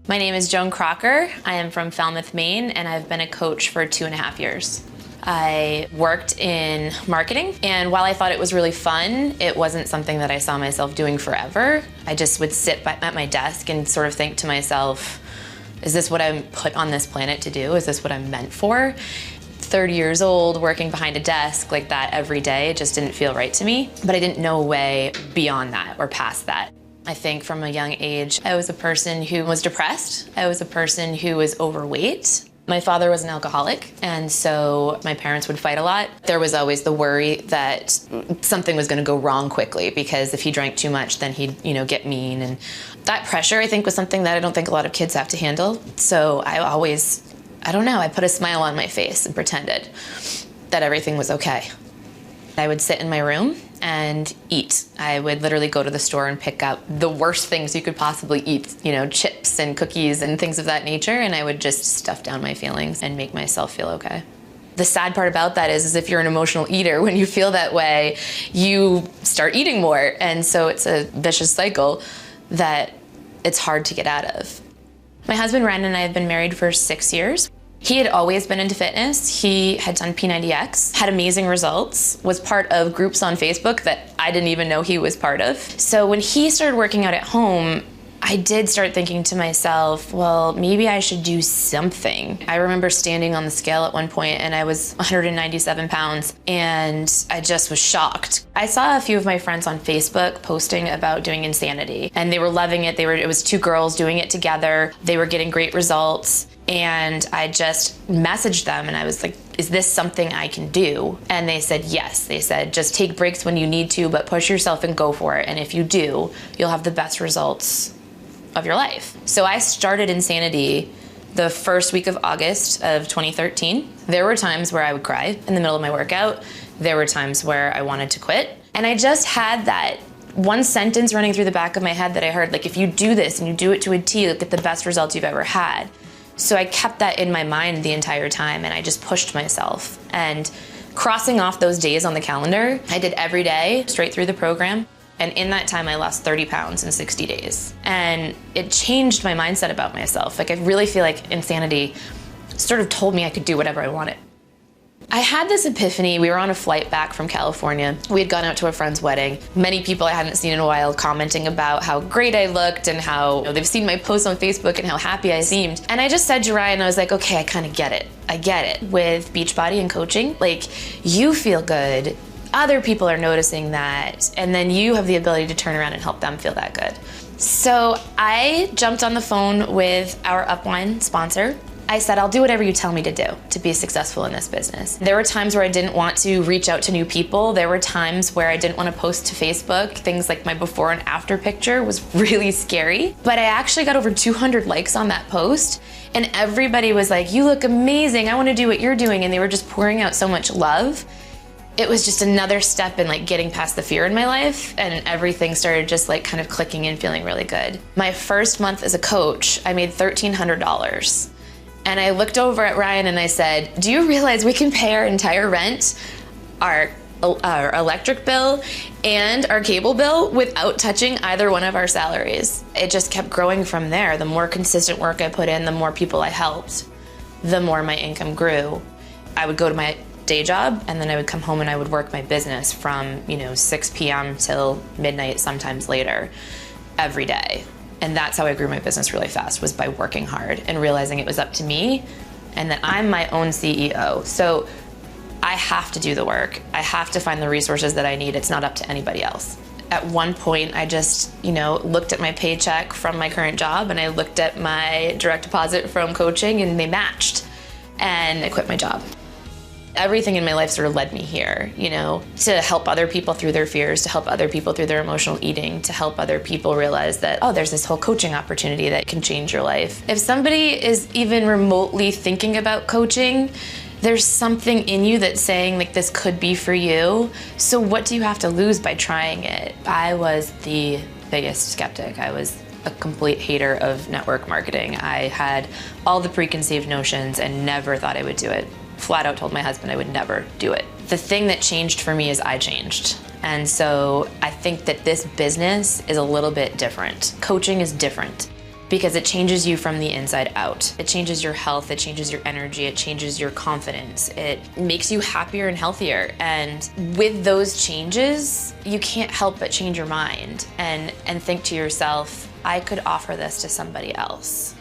My name is Joan Crocker. I am from Falmouth, Maine, and I've been a coach for 2.5 years. I worked in marketing, and while I thought it was really fun, it wasn't something that I saw myself doing forever. I just would sit at my desk and sort of think to myself, is this what I'm put on this planet to do? Is this what I'm meant for? 30 years old, working behind a desk like that every day just didn't feel right to me, but I didn't know a way beyond that or past that. I think from a young age, I was a person who was depressed. I was a person who was overweight. My father was an alcoholic, and so my parents would fight a lot. There was always the worry that something was going to go wrong quickly, because if he drank too much, then he'd, get mean. And that pressure, I think, was something that I don't think a lot of kids have to handle. So I put a smile on my face and pretended that everything was okay. I would sit in my room and eat. I would literally go to the store and pick up the worst things you could possibly eat, chips and cookies and things of that nature, and I would just stuff down my feelings and make myself feel okay. The sad part about that is if you're an emotional eater, when you feel that way, you start eating more, and so it's a vicious cycle that it's hard to get out of. My husband, Ren, and I have been married for 6 years. He had always been into fitness. He had done P90X, had amazing results, was part of groups on Facebook that I didn't even know he was part of. So when he started working out at home, I did start thinking to myself, well, maybe I should do something. I remember standing on the scale at one point and I was 197 pounds and I just was shocked. I saw a few of my friends on Facebook posting about doing Insanity and they were loving it. It was 2 girls doing it together. They were getting great results. And I just messaged them and I was like, is this something I can do? And they said yes. They said, just take breaks when you need to, but push yourself and go for it. And if you do, you'll have the best results of your life. So I started Insanity the first week of August of 2013. There were times where I would cry in the middle of my workout. There were times where I wanted to quit. And I just had that one sentence running through the back of my head that I heard, like, if you do this and you do it to a T, you'll get the best results you've ever had. So I kept that in my mind the entire time and I just pushed myself. And crossing off those days on the calendar, I did every day straight through the program. And in that time, I lost 30 pounds in 60 days. And it changed my mindset about myself. Like, I really feel like Insanity sort of told me I could do whatever I wanted. I had this epiphany. We were on a flight back from California. We had gone out to a friend's wedding. Many people I hadn't seen in a while commenting about how great I looked and how they've seen my posts on Facebook and how happy I seemed. And I just said to Ryan, I was like, okay, I kind of get it. I get it. With Beachbody and coaching, like, you feel good. Other people are noticing that. And then you have the ability to turn around and help them feel that good. So I jumped on the phone with our upline sponsor. I said, I'll do whatever you tell me to do to be successful in this business. There were times where I didn't want to reach out to new people. There were times where I didn't want to post to Facebook. Things like my before and after picture was really scary. But I actually got over 200 likes on that post. And everybody was like, you look amazing. I want to do what you're doing. And they were just pouring out so much love. It was just another step in like getting past the fear in my life, and everything started just like kind of clicking and feeling really good. My first month as a coach, I made $1,300. And I looked over at Ryan and I said, do you realize we can pay our entire rent, our electric bill, and our cable bill without touching either one of our salaries? It just kept growing from there. The more consistent work I put in, the more people I helped, the more my income grew. I would go to my day job and then I would come home and I would work my business from 6 p.m. till midnight, sometimes later, every day. And that's how I grew my business really fast, was by working hard and realizing it was up to me and that I'm my own CEO. So I have to do the work. I have to find the resources that I need. It's not up to anybody else. At one point, I just, looked at my paycheck from my current job and I looked at my direct deposit from coaching and they matched. And I quit my job. Everything in my life sort of led me here, to help other people through their fears, to help other people through their emotional eating, to help other people realize that, oh, there's this whole coaching opportunity that can change your life. If somebody is even remotely thinking about coaching, there's something in you that's saying, like, this could be for you. So what do you have to lose by trying it? I was the biggest skeptic. I was a complete hater of network marketing. I had all the preconceived notions and never thought I would do it. Flat out told my husband I would never do it. The thing that changed for me is I changed. And so I think that this business is a little bit different. Coaching is different. because it changes you from the inside out. It changes your health, it changes your energy, it changes your confidence. It makes you happier and healthier. And with those changes, you can't help but change your mind and think to yourself, I could offer this to somebody else.